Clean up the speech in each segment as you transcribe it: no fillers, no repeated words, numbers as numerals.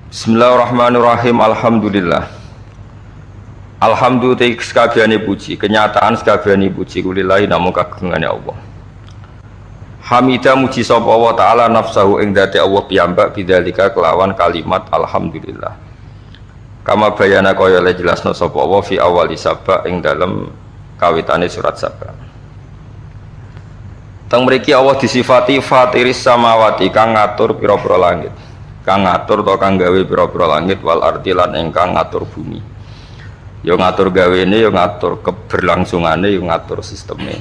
Bismillahirrahmanirrahim. Alhamdulillah. Alhamdulillah sekabehane puji, kenyataan sekabehane puji kulillahi namung kagungane Allah. Hamidah muji sapa Allah taala nafsahu ing dadi Allah piyambak bidzalika kelawan kalimat alhamdulillah. Kama bayana kaya le jelasno sapa Allah fi awali Saba ing dalem kawitane surat Saba. Teng mriki Allah disifati fatiris samawati kang ngatur pira-pira langit. Kang ngatur to kang gawe pira-pira langit wal ardi lan ingkang ngatur bumi. Yo ngatur gawene, yo ngatur keberlangsungane, yo ngatur sisteme.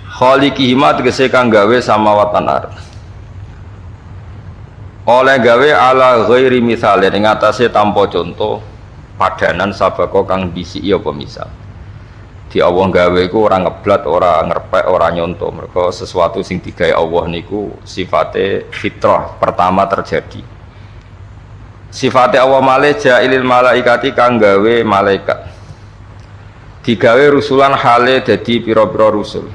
Khaliqi hima tegese kang gawe samawatan ard. Oleh gawe ala ghairi misale ing atase tanpa contoh padanan sabako kang disiki apa misal. Di Allah gawe iku ora ngeblat, ora ngerpek, ora nyontoh. Mergo sesuatu sing digawe Allah niku sifate fitrah pertama terjadi. Sifate Allah malih ja'ilil malaikati kang gawe malaikat. Digawe rusulan hale dadi pira-pira rusul.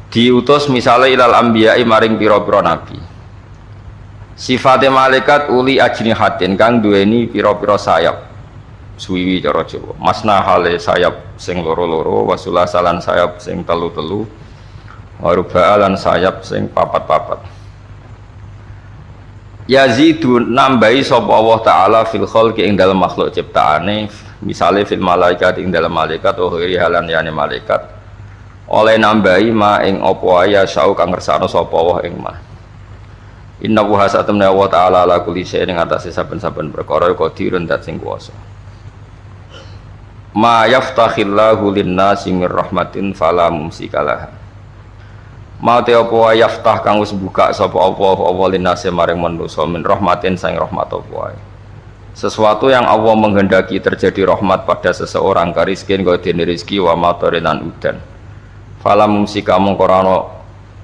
Diutus misale ilal anbiya'i maring pira-pira nabi. Sifate malaikat uli ajnihatin kang duweni pira-pira sayap. Suwiwi cara Jawa. Masna hale sayap sing loro-loro, wasulasalan sayap sing telu-telu, waruba'alan sayap sing papat-papat. Yazidu nambahi sapa Allah taala fil khalqi ing dalem makhluk ciptaane, misale fil malaikat ing dalem malaikat wa ghairi halan yani malaikat. Oleh nambahi ma ing apa ya sau kang ngersakno sapa Allah ing ma. Inna wa hasatamna wa ta'ala ala kulli syai'in ing atase saben-saben perkara qadirun dat sing kuwasa. Ma yaftakhillahu lin-nasi mir rahmatin fala mumsikalah. Mau te apa yaftah kang wis buka sapa apa linase maring manusa min rahmatin sang rahmat apa. Sesuatu yang Allah menghendaki terjadi rahmat pada seseorang karizkin kaya dene rezeki wa matarinan udan. Fala mumsika mongko ora ana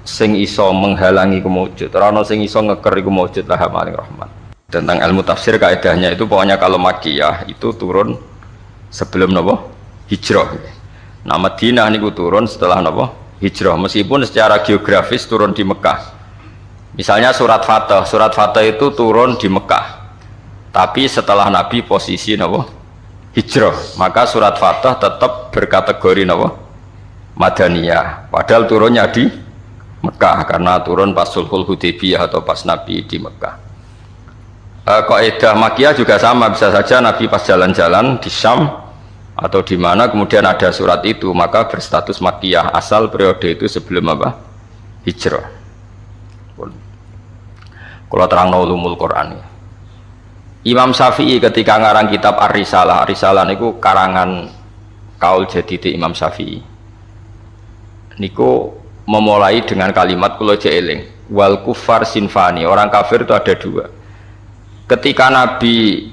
sing iso menghalangi kemujud, ora ana sing iso ngeker iku mujud lah maring rahmat. Tentang ilmu tafsir kaidahnya itu pokoknya kalau Makkiyah itu turun sebelum napa? Hijrah. Nah Madinah niku turun setelah napa? Hijrah, meskipun secara geografis turun di Mekah. Misalnya surat Fatah itu turun di Mekah, tapi setelah Nabi posisi napa? Hijrah, maka surat Fatah tetap berkategori napa? Madaniyah, padahal turunnya di Mekah karena turun pas Sulhul Hudaybiyah atau pas Nabi di Mekah. Kaidah Makkiyah juga sama, bisa saja Nabi pas jalan-jalan di Syam atau di mana kemudian ada surat itu, maka berstatus Makkiyah asal periode itu sebelum apa? Hijrah. Kalau terang ulumul Quran, Imam Syafi'i ketika ngarang kitab Ar-Risalah, Ar-Risalah niku karangan kaul jadid Imam Syafi'i. Niku memulai dengan kalimat kula jeeling, wal kufar sinfani, orang kafir itu ada dua. Ketika Nabi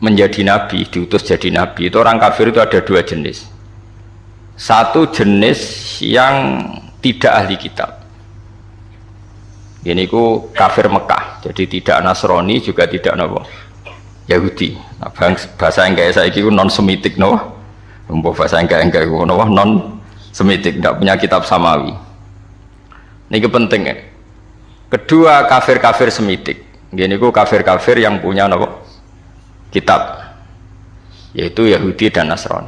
menjadi nabi, diutus jadi nabi, itu orang kafir itu ada dua jenis. Satu jenis yang tidak ahli kitab, ini ku kafir Mekah, jadi tidak Nasrani juga tidak napa Yahudi. Nah, bahasa enggak saya itu non semitik napa, bahasa enggak ku napa non semitik, tidak punya kitab samawi. Ini penting ya. Kedua kafir semitik, ini ku kafir yang punya napa kitab, yaitu Yahudi dan Nasrani.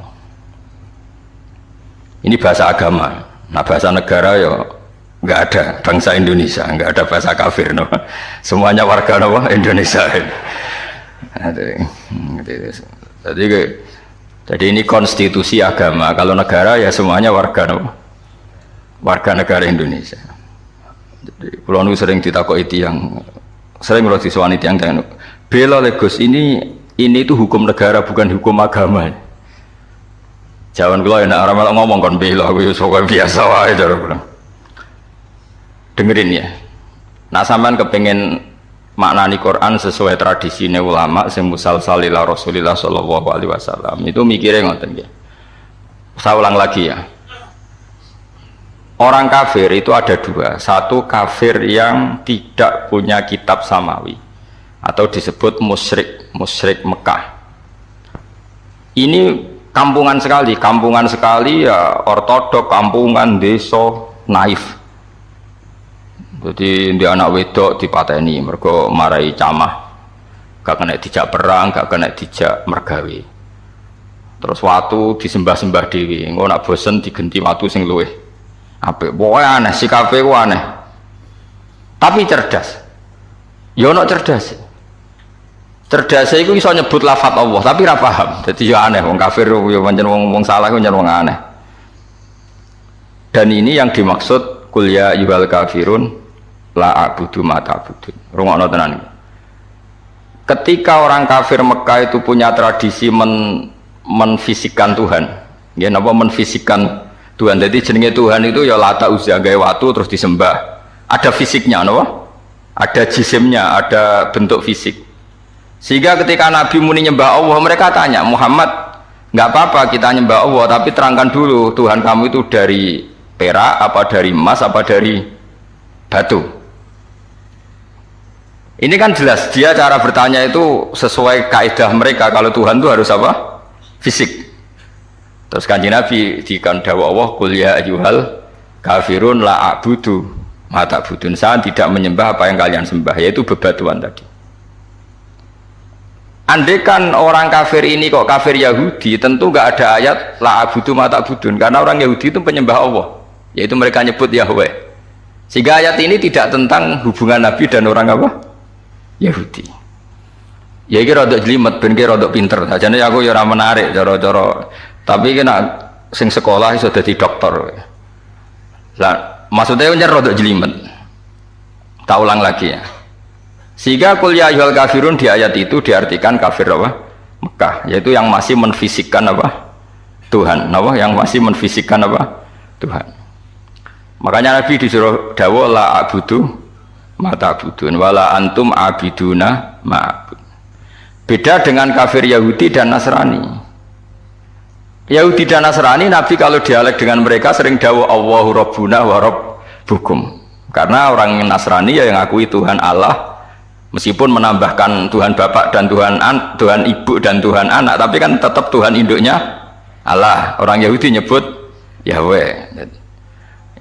Ini bahasa agama. Nah bahasa negara ya nggak ada, bangsa Indonesia nggak ada bahasa kafir, no. Semuanya warga no, Indonesia. Jadi ini konstitusi agama. Kalau negara ya semuanya warga no, warga negara Indonesia. Jadi kalau nu sering ditakoki yang sering kalau diswani tiang bela Legos ini itu hukum negara bukan hukum agama. Jangan kalau enak orang ngomong kon bela aku biasa wae cara bilang. Dengerin ya. Nah sampean kepengen maknani Quran sesuai tradisi ulama sing musalsal ila Rasulillah sallallahu alaihi wasallam. Itu mikirnya ngoten nggih. Saya ulang lagi ya. Orang kafir itu ada dua. Satu kafir yang tidak punya kitab samawi atau disebut musyrik Mekah. Ini kampungan sekali ya, ortodok, kampungan, desa, naif. Jadi dia anak wedok dipateni mergo marai camah. Gak kena dijak perang, gak kena dijak mergawe. Terus watu disembah-sembah dewi. Engko nak bosen digenti watu sing luwih apik. Pokoke aneh, sikape ku aneh. Tapi cerdas. Ya ono cerdas. Cerdas iku iso nyebut lafaz Allah, tapi ora paham. Dadi ya aneh wong kafir ya pancen wong salah ku nyen wong aneh. Dan ini yang dimaksud qul ya ayyuhal kafirun la a'budu ma ta'budun. Rungokno tenan iki. Ketika orang kafir Mekah itu punya tradisi menfisikkan Tuhan, ya napa menfisikkan Tuhan. Jadi jenenge Tuhan itu ya Lata Uzza gawe watu terus disembah. Ada fisiknya, napa? Ada jisimnya, ada bentuk fisik. Sehingga ketika Nabi muni nyembah Allah, mereka tanya, Muhammad, nggak apa-apa kita nyembah Allah, tapi terangkan dulu Tuhan kamu itu dari perak, apa dari emas, apa dari batu. Ini kan jelas, dia cara bertanya itu sesuai kaidah mereka, kalau Tuhan itu harus apa? Fisik. Terus kanjeng Nabi dikan dawuh Allah, qul ya ayyuhal kafirun la a'budu ma ta'budun. Saya tidak menyembah apa yang kalian sembah, yaitu bebatuan tadi. Andai kan orang kafir ini kok kafir Yahudi, tentu nggak ada ayat la a'budu ma ta'budun, karena orang Yahudi itu penyembah Allah, yaitu mereka nyebut Yahweh. Sehingga ayat ini tidak tentang hubungan Nabi dan orang apa? Yahudi. Ya iki rada jelimet ben ki rada pinter. Sajane aku ya ora menarik cara-cara. Tapi kena sing sekolah iso dadi dokter. Lah, maksudnya nyer rada jelimet. Tak ulang lagi ya. Sehingga qul ya ayyuhal kafirun di ayat itu diartikan kafir apa? Mekah, yaitu yang masih menfisikkan apa? Tuhan. Napa? Yang masih menfisikkan apa? Tuhan. Makanya Nabi disuruh dawuh la a'budu mata budun wala antum abiduna ma'abud. Beda dengan kafir Yahudi dan Nasrani. Yahudi dan Nasrani, Nabi kalau dialek dengan mereka sering dawuh Allahu Rabbuna wa Rabbukum. Karena orang Nasrani ya yang ngakui Tuhan Allah, meskipun menambahkan Tuhan Bapak dan Tuhan Ibu dan Tuhan Anak, tapi kan tetap Tuhan induknya Allah. Orang Yahudi nyebut Yahweh.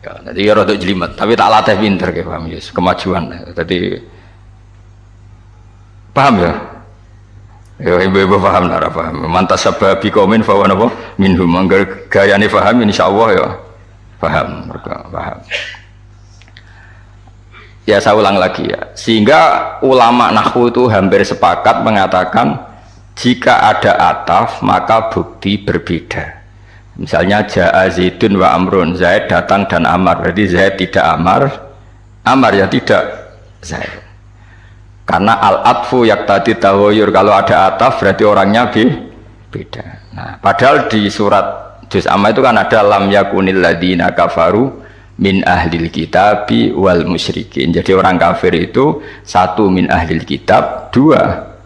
Ya, jadi ya rada jelimet, tapi tak latih pinter kayak paham ya, kemajuan. Jadi paham ya? Ya ibu-ibu paham lah, paham. Mantas sababi komen bahwa napa minhum anggar gayane paham insyaallah ya. Paham, mereka paham. Ya saya ulang lagi ya. Sehingga ulama nahwu itu hampir sepakat mengatakan jika ada ataf maka bukti berbeda. Misalnya Ja'a Zaidun wa Amrun, Zaid datang dan Amar, berarti Zaid tidak Amar, Amar ya tidak Zaid. Karena al-atfu yaqtadi tahoyur, kalau ada ataf berarti orangnya beda. Nah, padahal di surat Juz Amma itu kan ada lam yakunil ladzina kafaru min ahlil kitabi wal musyrikin. Jadi orang kafir itu satu min ahlil kitab, dua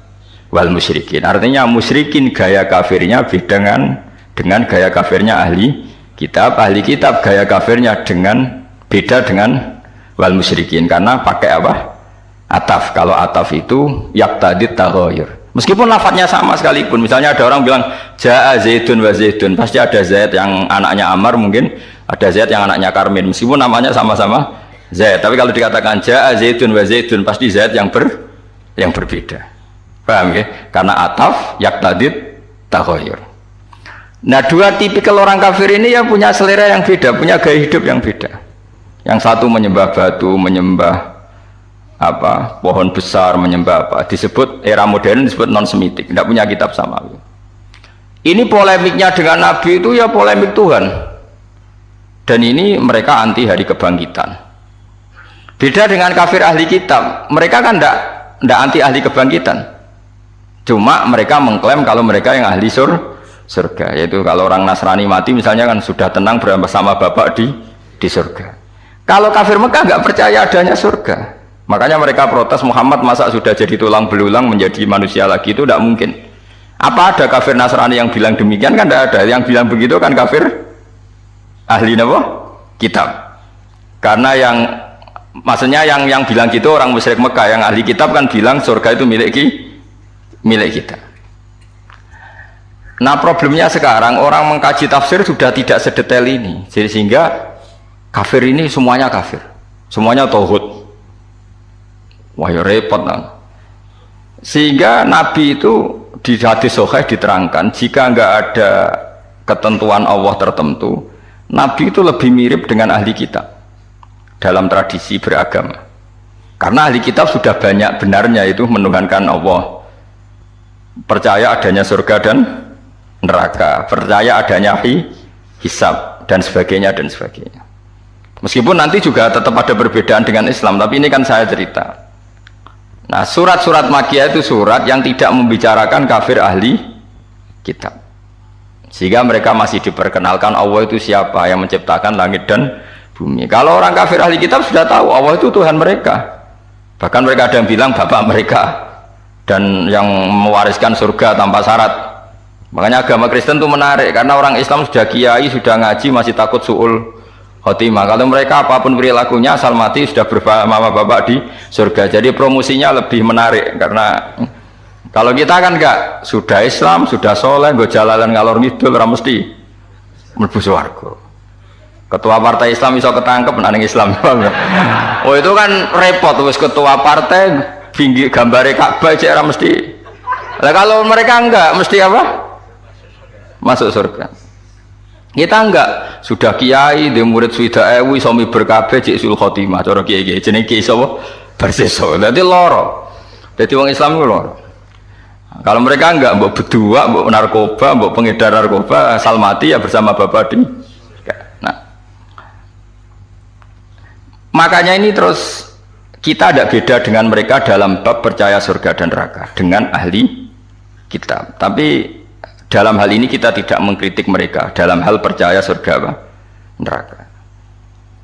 wal musyrikin. Artinya musyrikin gaya kafirnya beda dengan gaya kafirnya ahli kitab gaya kafirnya beda dengan wal musyrikin, karena pakai apa? Ataf. Kalau ataf itu yaqtadit taghayyur. Meskipun lafadznya sama sekalipun, misalnya ada orang bilang Ja'a Zaidun wa Zaidun, pasti ada Zaid yang anaknya Amar, mungkin ada Zaid yang anaknya Karmin, meskipun namanya sama-sama Zaid, tapi kalau dikatakan Ja'a Zaidun wa Zaidun, pasti Zaid yang berbeda. Paham ya? Karena ataf yaqtadit taghayyur. Nah, dua tipikal orang kafir ini ya punya selera yang beda, punya gaya hidup yang beda. Yang satu menyembah batu, menyembah apa, pohon besar, menyembah apa, disebut era modern disebut non semitik, tidak punya kitab samawi. Ini polemiknya dengan Nabi itu ya polemik Tuhan. Dan ini mereka anti hari kebangkitan. Beda dengan kafir ahli kitab, mereka kan tidak anti ahli kebangkitan. Cuma mereka mengklaim kalau mereka yang ahli surga, yaitu kalau orang Nasrani mati misalnya kan sudah tenang bersama Bapak di surga. Kalau kafir Mekah nggak percaya adanya surga, makanya mereka protes, Muhammad masa sudah jadi tulang belulang menjadi manusia lagi, itu tidak mungkin. Apa ada kafir Nasrani yang bilang demikian? Kan tidak ada. Yang bilang begitu kan kafir ahli kitab. Karena maksudnya yang bilang gitu orang musyrik Mekah, yang ahli kitab kan bilang surga itu milik kita. Nah, problemnya sekarang orang mengkaji tafsir sudah tidak sedetail ini, jadi sehingga kafir ini semuanya kafir, semuanya tauhid. Wah ya repot nah. Sehingga Nabi itu di hadis sahih diterangkan jika enggak ada ketentuan Allah tertentu, Nabi itu lebih mirip dengan ahli kitab dalam tradisi beragama. Karena ahli kitab sudah banyak benarnya itu menuhankan Allah, percaya adanya surga dan neraka, percaya adanya hisab dan sebagainya dan sebagainya. Meskipun nanti juga tetap ada perbedaan dengan Islam, tapi ini kan saya cerita. Nah, surat-surat Makkiyah itu surat yang tidak membicarakan kafir ahli kitab, sehingga mereka masih diperkenalkan Allah itu siapa yang menciptakan langit dan bumi. Kalau orang kafir ahli kitab sudah tahu Allah itu Tuhan mereka. Bahkan mereka ada yang bilang bapak mereka dan yang mewariskan surga tanpa syarat. Makanya agama Kristen itu menarik karena orang Islam sudah kiai, sudah ngaji masih takut su'ul khotimah. Kalau mereka apapun perilakunya asal mati sudah bersama bapak di surga. Jadi promosinya lebih menarik karena kalau kita kan enggak, sudah Islam, sudah soleh, gue jalalan ngalor ngidul ora mesti mlebu swarga. Ketua partai Islam bisa ketangkep nang Islam. Oh itu kan repot wis ketua partai tinggi gambare Ka'bah cek ora mesti. Lah kalau mereka enggak mesti apa? Masuk surga. Kita enggak, sudah kiai di murid swida ewu iso miber kabeh cek sul khotimah cara kiai-kiai jenenge kiai sapa? Berseso. Dadi loro. Dadi wong Islam ku loro. Kalau mereka enggak mbok berdua, mbok narkoba, mbok pengedar narkoba, asal mati ya bersama bapak di. Makanya ini terus kita tidak beda dengan mereka dalam bab percaya surga dan neraka dengan ahli kitab. Tapi dalam hal ini kita tidak mengkritik mereka dalam hal percaya surga apa? Neraka.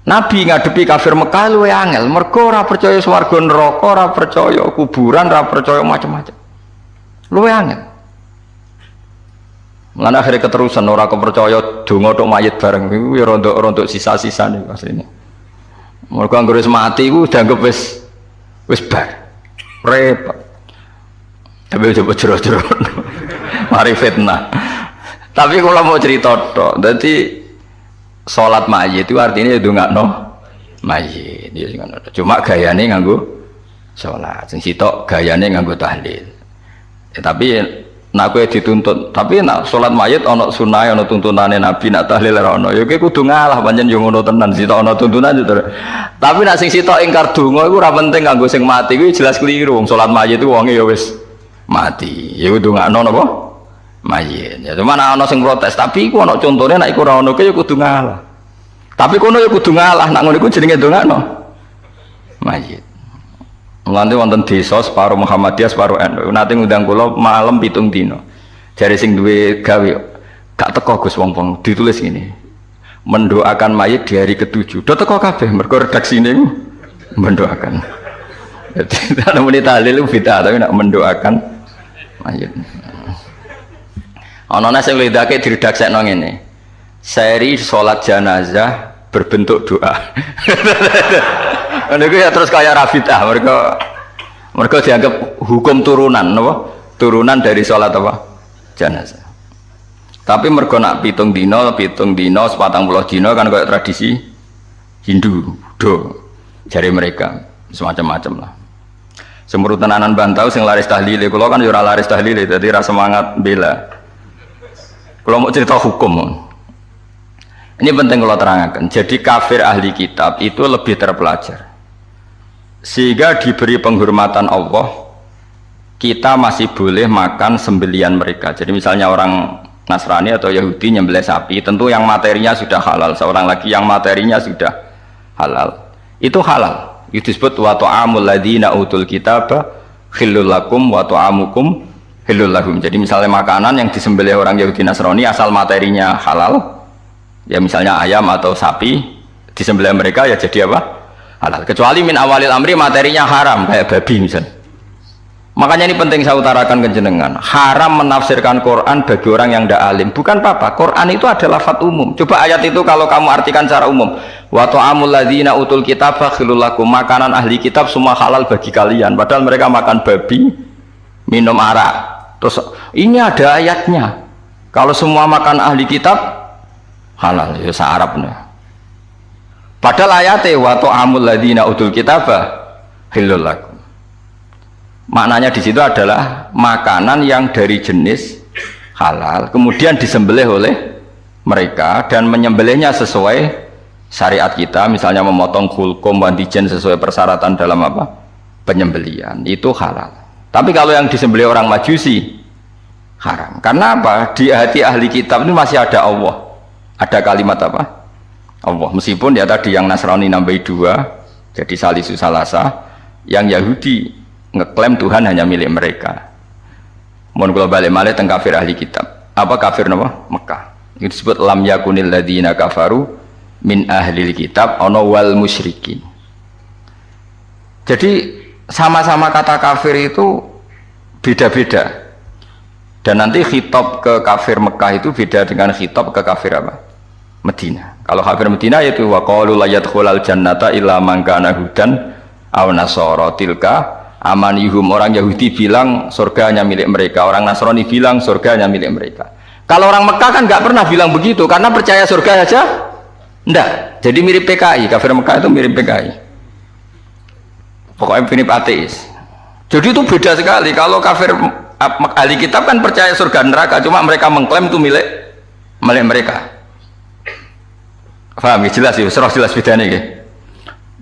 Nabi ngadepi kafir Mekah luwe angel, mergo ora percaya swarga neraka, ora percaya kuburan, ora percaya macam-macam. Luwe angel. Lan akhirnya keterusan ora kepercaya donga tok mayit bareng iku ya rontok sisa-sisane asline. Mereka anggere mati iku dianggap wis bar. Repot. Tapi coba jero-jero. Mari fitnah. Tapi kalau mau cerita tok, dadi salat mayit itu artinya ndongakno mayit. Cuma gayane nganggo salat. Sing sitok gayane nganggo tahlil. Tapi nak kowe dituntut, tapi nak salat mayit ana sunah, ana tuntunane Nabi, nak tahlil ora ana. Ya kowe kudu ngalah pancen yo ngono tenan, sitok ana tuntunan yo. Tapi nak sing sitok ingkar donga iku ora penting kanggo sing mati kuwi jelas keliru. Wong salat mayit itu wonge ya wis mati. Ya kudu ngakno napa? Mayit. Ya cuma ana sing protes, tapi iku ana contone nek iku ora ono ya kudu ngalah. Tapi kono ya kudu ngalah, nak ngono iku jenenge ndongakno mayit. Mulane wonten desa separo Muhammadiyah separo NU. Nate ngundang kula malam 7 dina. Jare sing duwe gawe gak teko Gus wong-wong ditulis ngene. Mendoakan mayit di hari ke-7. Do teko kabeh mergo redaksine mendoakan. Jadi ana muni tahlil bid'ah tapi nak mendoakan mayit. Ana sing lidake diredaksekno ngene. Seri salat jenazah berbentuk doa. Niku ya terus kaya rabidah mereka dianggap hukum turunan napa? Turunan dari sholat apa? Jenazah. Tapi mergo nak 7 dina 40 dina kan kaya tradisi Hindu, do. Jari mereka semacam-macam lah. Semurut tenanan bantau sing laris tahlil, kula kan yo ora laris tahlil, dadi ra semangat bela. Kula mau cerita hukum. Ini penting kalau terangkan. Jadi kafir ahli kitab itu lebih terpelajar. Sehingga diberi penghormatan Allah, kita masih boleh makan sembelian mereka. Jadi misalnya orang Nasrani atau Yahudi nyembelih sapi, tentu yang materinya sudah halal. Seorang lagi yang materinya sudah halal, itu halal. Itu disebut wa ta'amul ladzina utul kitaba khillul lakum wa ta'amukum khillul lahum. Jadi misalnya makanan yang disembelih orang Yahudi Nasrani asal materinya halal, ya misalnya ayam atau sapi disembelih mereka ya jadi apa? Halal. Kecuali min awalil amri materinya haram kayak babi misalnya. Makanya ini penting saya utarakan ke jenengan. Haram menafsirkan Quran bagi orang yang tidak alim. Bukan apa-apa. Quran itu adalah lafaz umum. Coba ayat itu kalau kamu artikan secara umum. Wa ta'amul ladzina utul kitaba khilul lakum. Makanan ahli kitab semua halal bagi kalian. Padahal mereka makan babi, minum arak. Terus ini ada ayatnya. Kalau semua makan ahli kitab halal, ya se-Arabnya. Padahal ayatnya wa ta'amul ladzina utul kitaba khilul lakum. Maknanya di situ adalah makanan yang dari jenis halal kemudian disembelih oleh mereka dan menyembelihnya sesuai syariat kita, misalnya memotong kulkum wantijen sesuai persyaratan dalam apa? Penyembelihan, itu halal. Tapi kalau yang disembelih orang Majusi haram. Karena apa? Di hati ahli kitab ini masih ada Allah. Ada kalimat apa? Allah. Meskipun ya tadi yang Nasrani nambahi 2 jadi salisu salasa, yang Yahudi ngeklaim Tuhan hanya milik mereka. Mohon kula balik malih teng kafir ahli kitab. Apa kafir napa? Mekah. Itu disebut lam yakunil ladzina kafaru min ahlil kitab ana wal musyrikin. Jadi sama-sama kata kafir itu beda-beda. Dan nanti khitab ke kafir Mekah itu beda dengan khitab ke kafir apa? Medina. Kalau kafir Medina yaitu wa qalu la yadkhulal jannata illa man kana hudan aw nasara tilka amanihum. Orang Yahudi bilang surga hanya milik mereka, orang Nasrani bilang surga hanya milik mereka. Kalau orang Mekah kan nggak pernah bilang begitu karena percaya surga aja enggak. Jadi mirip PKI, kafir Mekah itu mirip PKI, pokoknya mirip ateis. Jadi itu beda sekali. Kalau kafir ahli kitab kan percaya surga neraka, cuma mereka mengklaim itu milik mereka. Paham ya? Jelas ya, jelas bedanya ya.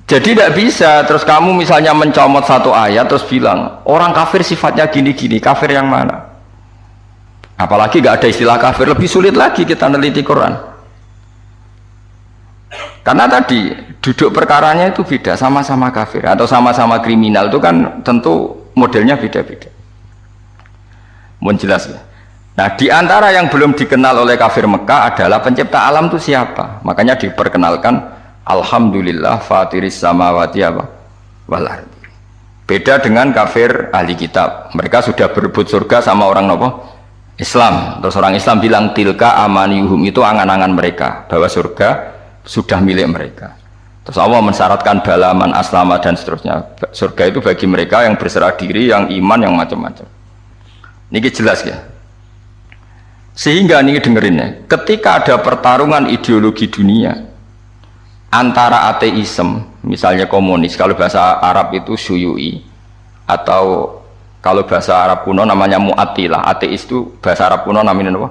Jadi tidak bisa terus kamu misalnya mencomot satu ayat terus bilang orang kafir sifatnya gini-gini, kafir yang mana? Apalagi nggak ada istilah kafir, lebih sulit lagi kita meneliti Quran. Karena tadi duduk perkaranya itu beda, sama-sama kafir atau sama-sama kriminal itu kan tentu modelnya beda-beda. Mohon jelas ya. Nah, di antara yang belum dikenal oleh kafir Mekah adalah pencipta alam itu siapa? Makanya diperkenalkan Alhamdulillah fatiris samawati wal ardi. Beda dengan kafir ahli kitab. Mereka sudah berebut surga sama orang nopo? Islam. Terus orang Islam bilang tilka amanihum, itu angan-angan mereka bahwa surga sudah milik mereka. Terus Allah mensyaratkan balaman aslama dan seterusnya. Surga itu bagi mereka yang berserah diri, yang iman, yang macam-macam. Ini jelas ya. Sehingga ini dengerin ya, ketika ada pertarungan ideologi dunia antara ateisme, misalnya komunis, kalau bahasa Arab itu syuyu'i, atau kalau bahasa Arab kuno namanya mu'attilah. Ateis itu bahasa Arab kuno namanya apa?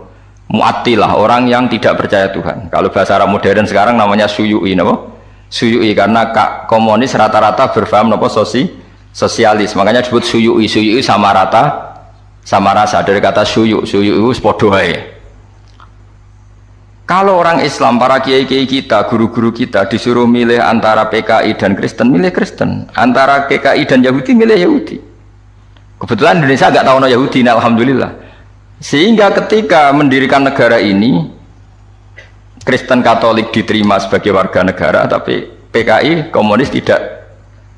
Mu'attilah, orang yang tidak percaya Tuhan. Kalau bahasa Arab modern sekarang namanya syuyu'i, apa? Syuyu'i, karena komunis rata-rata berfaham apa? Sosialis, makanya disebut syuyu'i. Syuyu'i sama rata, sama rasa, dari kata syuyu'. Syuyu' itu podo wae. Kalau orang Islam, para kiai-kiai kita, guru-guru kita disuruh milih antara PKI dan Kristen, milih Kristen. Antara PKI dan Yahudi, milih Yahudi. Kebetulan Indonesia nggak tahu no Yahudi, nah, alhamdulillah. Sehingga ketika mendirikan negara ini, Kristen Katolik diterima sebagai warga negara, tapi PKI komunis tidak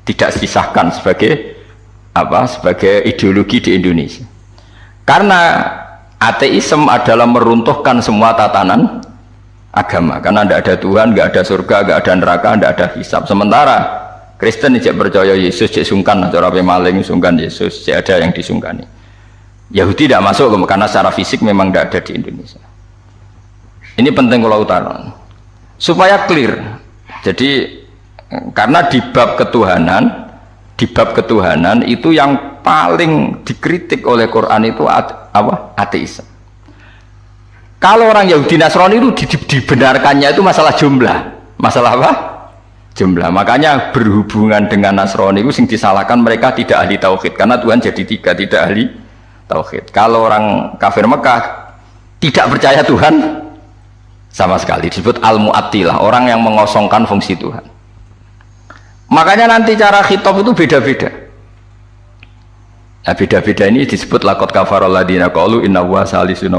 disisahkan sebagai apa? Sebagai ideologi di Indonesia. Karena ateisme adalah meruntuhkan semua tatanan agama, karena tidak ada Tuhan, nggak ada surga, nggak ada neraka, nggak ada hisab. Sementara Kristen tidak percaya Yesus, cek sungkan, cara maling sungkan Yesus, cek ada yang disungkani. Yahudi tidak masuk karena secara fisik memang tidak ada di Indonesia. Ini penting kalau utara supaya clear. Jadi karena di bab ketuhanan itu yang paling dikritik oleh Quran itu apa? Ateisme. Kalau orang Yahudi Nasrani itu dibenarkannya itu masalah jumlah. Masalah apa? Jumlah. Makanya berhubungan dengan Nasrani itu sing disalahkan mereka tidak ahli tauhid, karena Tuhan jadi 3, tidak ahli tauhid. Kalau orang kafir Mekah tidak percaya Tuhan sama sekali, disebut al-mu'attilah, orang yang mengosongkan fungsi Tuhan. Makanya nanti cara khitab itu beda-beda. Nah, beda-beda ini disebut laqad kafaral ladzina qalu inna huwa salisun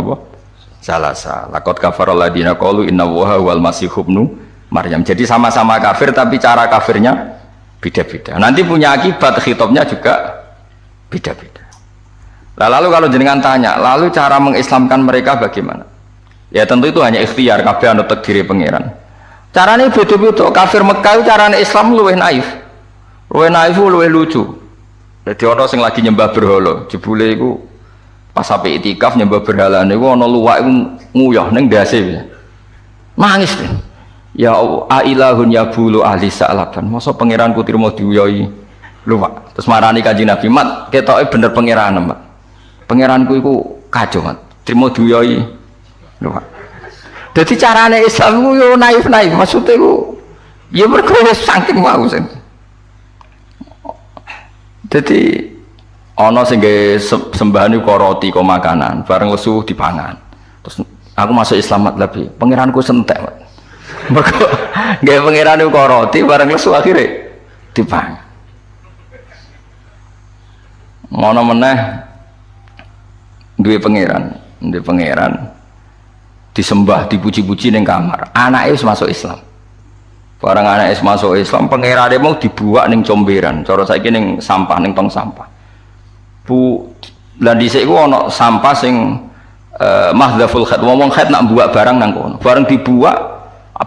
salasa. Laqad kafaral ladzina qalu inna huwa wal masih ibnu Maryam. Jadi sama-sama kafir tapi cara kafirnya beda-beda. Nanti punya akibat khitabnya juga beda-beda. Nah, lalu kalau jenengan tanya, lalu cara mengislamkan mereka bagaimana? Ya tentu itu hanya ikhtiar, kabeh anut takdire pangeran. Caranya beda-beda. Kafir Mekah caranya Islam luwih naif, luwih lucu. Jadi orang sing lagi nyembah berhala, jebule iku pas sampai itikaf nyembah berhala niku ana luwak iku nguyah ning ndase. Nangis. Ya Allah, ailahun ya bulu ahli sa'laban. Masa pangeranku trimo diuyahi luwak. Terus marani Kanjeng Nabi, "Mat, ketoke bener pangeran, Mat. Pangeranku iku kacau, Mat. Trimo duyoi." Lho, Pak. Dadi carane Islam ku yo naif-naif, maksude ku ya mergo wis saking mau sing. Dadi ana sing nggih sembahan iku roti kok makanan, bareng lesu dipangan. Terus aku masuk Islam Mat lebih. Pangeranku sentek, Mat. Mergo nggih pangeran iku roti bareng lesu akhire dipangan. Ngono meneh duwe pangeran disembah dipuji-puji ning kamar. Anake wis masuk Islam. Barang anake wis masuk Islam, pangerane mau dibuak ning comberan. Cara saiki ning sampah ning tong sampah. Lah dhisik ku ana sampah sing mahdzaful khat. Wong khat nak buak barang nang kono. Bareng dibuak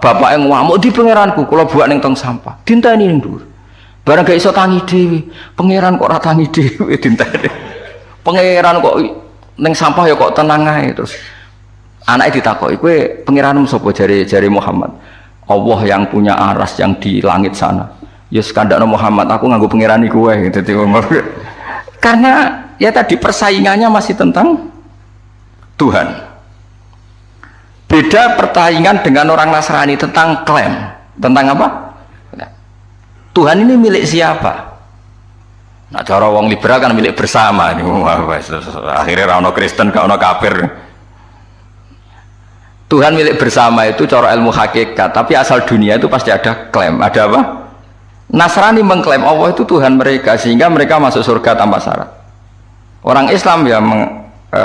bapake ngamuk di pangeranku, kula buak ning tong sampah. Dinteni ning dhuwur. Barang gak iso tangi dhewe. Pangeran kok ora tangi dhewe dinteni. Pangeran kok ning sampah ya kok tenang ae terus. Anaknya ditakoki, kowe pangeranmu sapa? Jari Muhammad. Allah yang punya aras yang di langit sana. Ya sekandakno Muhammad, aku nganggo pangerani kowe gitu. Karena ya tadi persaingannya masih tentang Tuhan. Beda persaingan dengan orang Nasrani tentang klaim. Tentang apa? Tuhan ini milik siapa? Nah, cara wong liberal kan milik bersama. Akhirnya ra ono Kristen, gak ono kafir. Tuhan milik bersama itu cara ilmu hakikat, tapi asal dunia itu pasti ada klaim. Ada apa? Nasrani mengklaim Allah itu Tuhan mereka, sehingga mereka masuk surga tanpa syarat. Orang Islam ya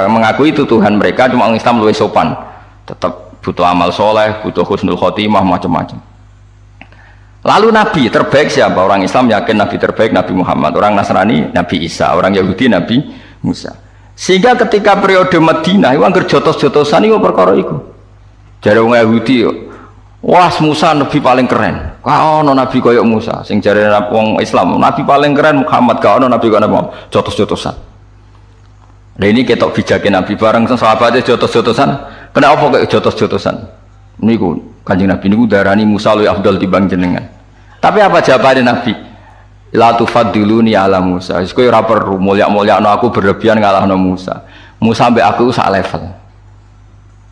mengakui itu Tuhan mereka, cuma orang Islam lebih sopan, tetap butuh amal soleh, butuh husnul khotimah, macam-macam. Lalu Nabi terbaik siapa? Orang Islam yakin Nabi terbaik Nabi Muhammad, orang Nasrani Nabi Isa, orang Yahudi Nabi Musa. Sehingga ketika periode Madinah itu anggar jotos-jotosan itu perkara itu. Jare wong Yahudi, wah Musa nabi paling keren. Kau ono nabi koyok Musa. Sing jare wong Islam, nabi paling keren Muhammad. Kau ono nabi koyok Muhammad. Jotos-jotosan. Nah ini ketok bijakin nabi bareng sahabatnya jotos-jotosan. Kenapa kayak jotos-jotosan? Niku Kanjeng Nabi niku darani Musa luwih afdal timbang jenengan. Tapi apa jawabannya Nabi? La tufaddiluni ala Musa. Wis kowe ora perlu mulya-mulyakno aku berlebihan ngalahno Musa. Musa mbek aku sak level.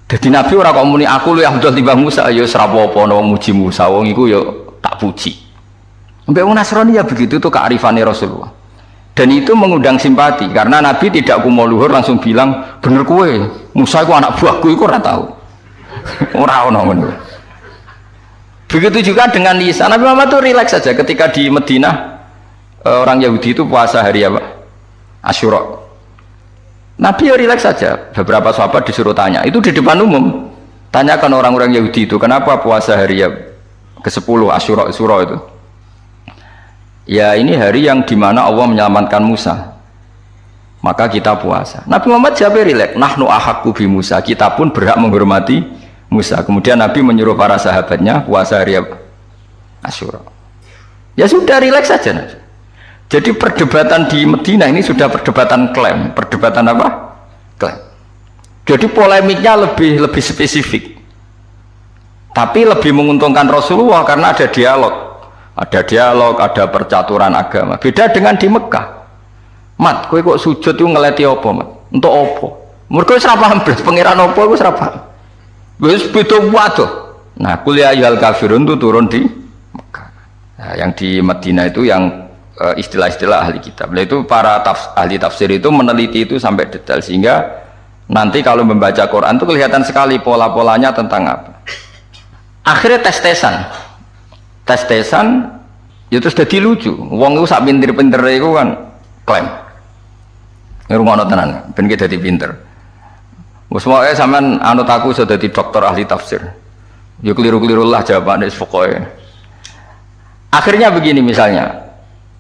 Jadi Nabi ora kok muni aku luwih afdal timbang Musa, ya ora apa-apa ana wong muji Musa, wong iku ya tak puji. Mbek wong Nasrani ya begitu itu kearifane Rasulullah. Dan itu mengundang simpati karena Nabi tidak kumo luhur langsung bilang, "Bener kowe, Musa iku anak buahku iku ora tahu." Ora ono ngono. Begitu juga dengan Isa. Nabi Muhammad itu rileks saja ketika di Madinah orang Yahudi itu puasa hari apa? Asyura. Nabi ya rileks saja. Beberapa sahabat disuruh tanya, itu di depan umum. Tanyakan orang-orang Yahudi itu, kenapa puasa hari ke-10 Asyura itu? Ya ini hari yang dimana Allah menyelamatkan Musa. Maka kita puasa. Nabi Muhammad jawab rileks, nahnu ahaqqu bi Musa. Kita pun berhak menghormati Musa. Kemudian Nabi menyuruh para sahabatnya puasa hari Asyura. Ya sudah rileks saja. Jadi perdebatan di Madinah ini sudah perdebatan klaim. Perdebatan apa? Klaim. Jadi polemiknya lebih spesifik. Tapi lebih menguntungkan Rasulullah karena ada dialog. Ada dialog, ada percaturan agama. Beda dengan di Mekah. Mat, kowe kok sujud itu ngeleti apa, Mat? Untuk apa? Mergo wis ora paham blas pangeran apa iku wis ora paham. Wis beda waduh. Nah, kuliah ayyuhal kafirun itu turun di Mekah. Nah, yang di Madinah itu yang istilah-istilah ahli kitab. Nah, itu para ahli tafsir itu meneliti itu sampai detail sehingga nanti kalau membaca Quran itu kelihatan sekali pola-polanya tentang apa. Akhirnya tes-tesan itu sudah lucu. Wong itu sak pinter-pinter itu kan klaim ngerungono tenan ben ki dadi pinter. Wis wae sampean anut aku iso dadi dokter ahli tafsir. Ya keliru-keliru lah jawabane pokoke. Akhirnya begini misalnya.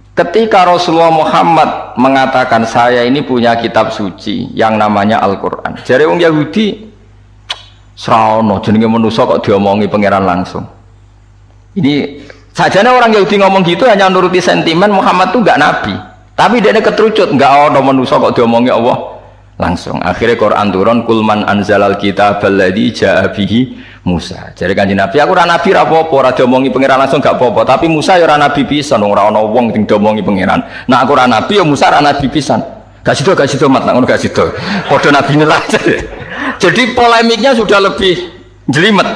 Ketika Rasulullah Muhammad mengatakan saya ini punya kitab suci yang namanya Al-Qur'an. Jare wong Yahudi sraono jenenge manusa kok diomongi pangeran langsung. Ini sajane orang Yahudi ngomong gitu hanya nuruti sentimen Muhammad tuh enggak nabi. Tapi dia keterucut, enggak ada manusia kok diomongi Allah langsung. Akhirnya Quran turun kulman anzalal kitab alladzi jaa bihi Musa. Jadi Kanjeng Nabi aku ora nabi ra apa-apa, ora diomongi pangeran langsung gak apa-apa, tapi Musa ya ora nabi pisan, ora ana wong sing diomongi pangeran. Nah aku ora nabi ya Musa ora nabi pisan. Gak sido mat ngono gak sido. Padha nabine lah. Jadi polemiknya sudah lebih jelimet.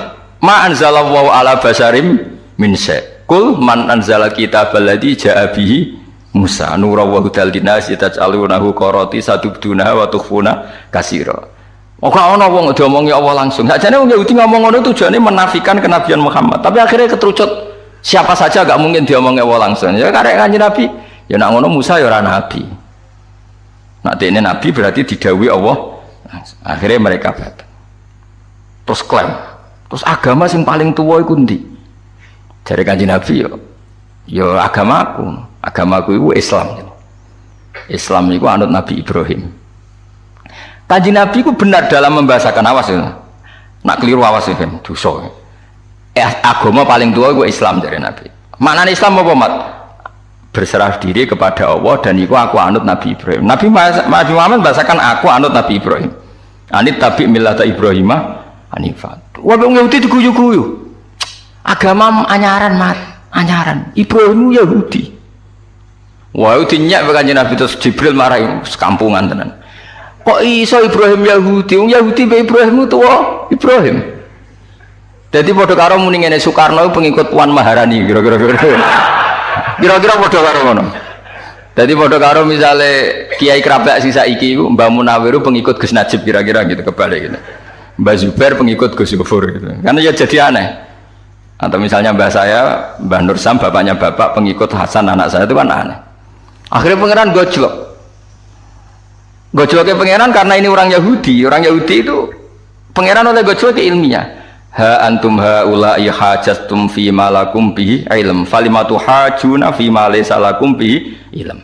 Ma anzalallahu ala basarim min syai. Kul man anzala kitab alladzi jaa bihi Musa nura wa hudal linnas taj'alunahu qarati satubduna wa tukhfuna katsira. Ora ana wong diomongi Allah langsung. Sakjane wong Yahudi ngomong ngono tujuane menafikan kenabian Muhammad. Tapi akhirnya keterucut siapa saja gak mungkin diomongi Allah langsung. Ya karek Kanjeng Nabi, ya nak ngono Musa ya ora nabi. Nak dene nabi berarti didhawuhi Allah. Akhirnya mereka batal. Terus klaim. Terus agama sing paling tua iku ndi? Jare Kanjeng Nabi ya agamaku. Agamaku itu Islam. Islam itu anut Nabi Ibrahim. Kanjeng Nabi itu benar dalam membahasakan, awas ya. Nak keliru awas ya kan, dosa. Agama paling tua itu Islam dari Nabi. Maknanya Islam apa mat? Berserah diri kepada Allah dan itu aku anut Nabi Ibrahim. Nabi Muhammad membahasakan aku anut Nabi Ibrahim. Anit tabi millata Ibrahimah hanifat. Wong Yahudi diguyu-guyu. Agama anyaran mat, anyaran. Ibrahim Yahudi. Wah, itu nyak Kanjeng Nabi terus Jibril marahi sekampungan tenan. Kok iso Ibrahim Yahudi? Wong Yahudi be Ibrahim tuwa Ibrahim. Jadi padha karo muni ngene Soekarno pengikut Puan Maharani kira-kira. Kira-kira padha karo ngono. Jadi padha karo misale Kiai Krabak sing saiki iku Mbah Munawir pengikut Gus Najib kira-kira gitu kebalik gitu. Mbah Zubair pengikut Gus Gofur gitu. Karena ya jadi aneh. Atau misalnya mbah saya, Mbah Nur Sam bapaknya bapak pengikut Hasan anak saya itu kan aneh. Akhirnya pangeran gojloknya pangeran karena ini orang Yahudi itu pangeran oleh gojlok ilmiah. Ha antum haula'i hajastum fi ma lakum bihi ilm falimatu hajuna fi ma laysa lakum bihi ilm.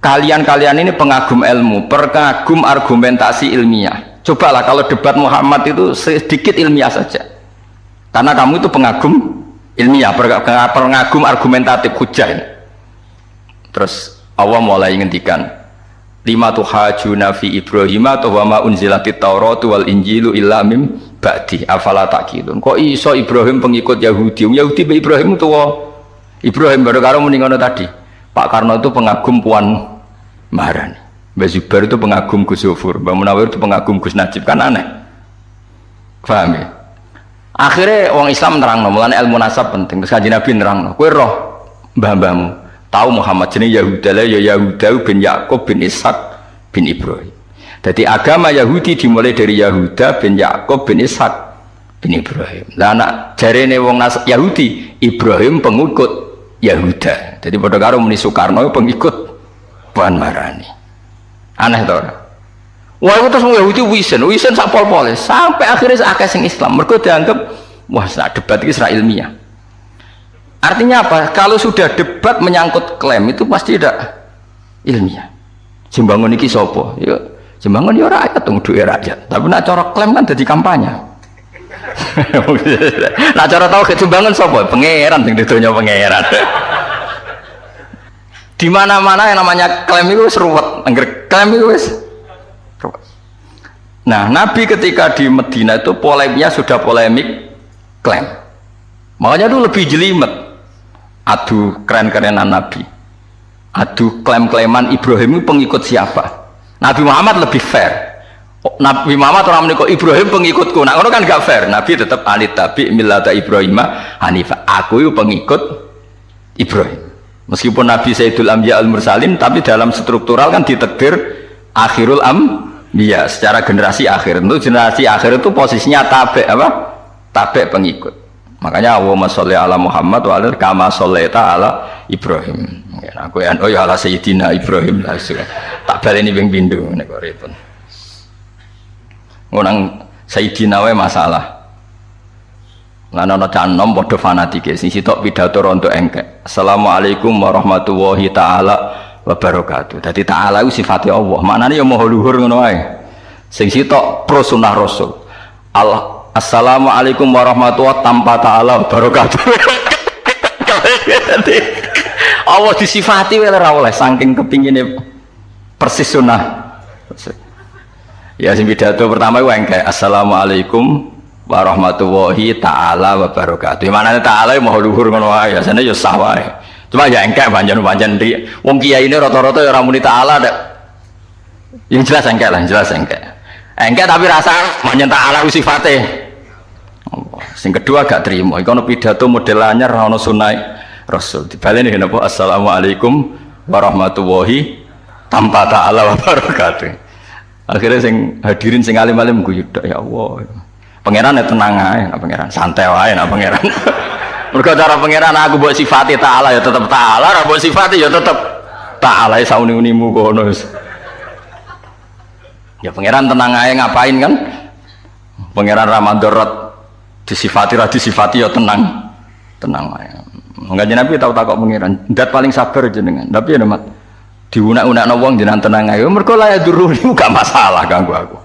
Kalian ini pengagum ilmu, pengagum argumentasi ilmiah. Cobalah kalau debat Muhammad itu sedikit ilmiah saja. Karena kamu itu pengagum ilmiah, pengagum argumentatif hujah. Terus Allah mulai ngendikan lima tuhajuna fi Ibrahim atau wa ma unzilatit Tauratu wal Injilu illa mim ba'di afala taqilun. Kok iso Ibrahim pengikut Yahudi? Yahudi be Ibrahim tuwa. Ibrahim baru karo muni ngono tadi. Pak Karno itu pengagum Puan Maharani. Mbah Zubair itu pengagum Gus Gofur, Mbah Munawir itu pengagum Gus Najib, kan aneh. Paham ya? Akhirnya orang Islam nerangno, mulane ilmu nasab penting. Terus Kanjeng Nabi nerangno, kowe roh mbah-mbahmu tahu Muhammad jenenge Yahuda lah ya Yahuda bin Yakub bin Ishak bin Ibrahim. Jadi agama Yahudi dimulai dari Yahuda bin Yakub bin Ishak bin Ibrahim. Lah anak jarene wong Yahudi Ibrahim pengikut Yahuda. Jadi padha karo muni Soekarno pengikut Puan Maharani. Aneh to ora? Wah itu terus Yahudi wisen sak pol-pole sampai akhirnya akeh sing Islam. Mergo dianggap wah sak debat iki ora ilmiah. Artinya apa? Kalau sudah debat menyangkut klaim itu pasti tidak ilmiah. Jembangun iki sapa? Ya jembangun ya rakyat tunggu duwe rakyat. Tapi nak cara klaim kan dadi kampanye. Nak cara tahu jembangun sapa? Pangeran sing didonya pangeran. Di mana-mana yang namanya klaim itu wis ruwet. Angger klaim itu wis ruwet. Nah, Nabi ketika di Medina itu polemiknya sudah polemik klaim. Makanya itu lebih jelimet. Adu keren-kerenan Nabi, adu klaim-klaiman Ibrahim itu pengikut siapa? Nabi Muhammad lebih fair. Nabi Muhammad orang menikah Ibrahim pengikutku, nah itu kan gak fair. Nabi tetap anit tabi millata Ibrahimah hanifah. Aku itu pengikut Ibrahim. Meskipun Nabi Sayyidul Anbiya al-Mursalin, tapi dalam struktural kan ditakdir akhirul anbiya, secara generasi akhir. Itu generasi akhir itu posisinya tabe apa? Tabe pengikut. Makanya Allahumma sholli ala Muhammad wa ala kama shollaita ala Ibrahim. Aku ya ala Sayyidina Ibrahim lah sudah. Tak baleni ping pindho nek kok repot. Orang Sayyidina wae masalah. Lan ana canom padha fanatike sing sitok pidato rontok engkek. Assalamualaikum warahmatullahi taala wabarakatuh. Dadi taala iku sifate Allah. Maknane ya maha luhur ngono wae. Sing sitok pro sunah Rasul. Allah Assalamualaikum warahmatullahi tanpa ta'ala wabarakatuh. Allah disifati oleh ora oleh saking kepingine persis sunah. Ya sing pidato pertama iku engke assalamualaikum warahmatullahi taala wabarakatuh. Manane taala mau luhur ngono wae, asane ya sah wae. Cuma ya engke pancen ndi wong kiai ini rata-rata ya ora muni taala nek. Yang jelas engke lah, jelas engke. Engke tapi rasa pancen taala ku sifate. Sing kedua gak terima, iku ono pidato model anyar ono sunah Rasul. Dibaleni napa assalamualaikum warahmatullahi tanpa taala wabarakatuh. Akhirnya sing hadirin sing alim-alim guyu ya Allah. Pangeran ya tenang ae, pangeran santai wae nak pangeran. Mergo cara pangeran aku mbok sifati taala ya tetep taala, ora mbok sifati ya tetep taala sauni-unimu kono. Ya pangeran tenang ae ngapain kan? Pangeran Ramadan disifati ra disifati ya tenang. Tenang wae. Enggak Nabi tahu takok pangeran, ndat paling sabar jenengan. Tapi ya mat diunak-unakno wong jenengan tenang ae. Mergo la ya duru niku gak masalah kanggo aku.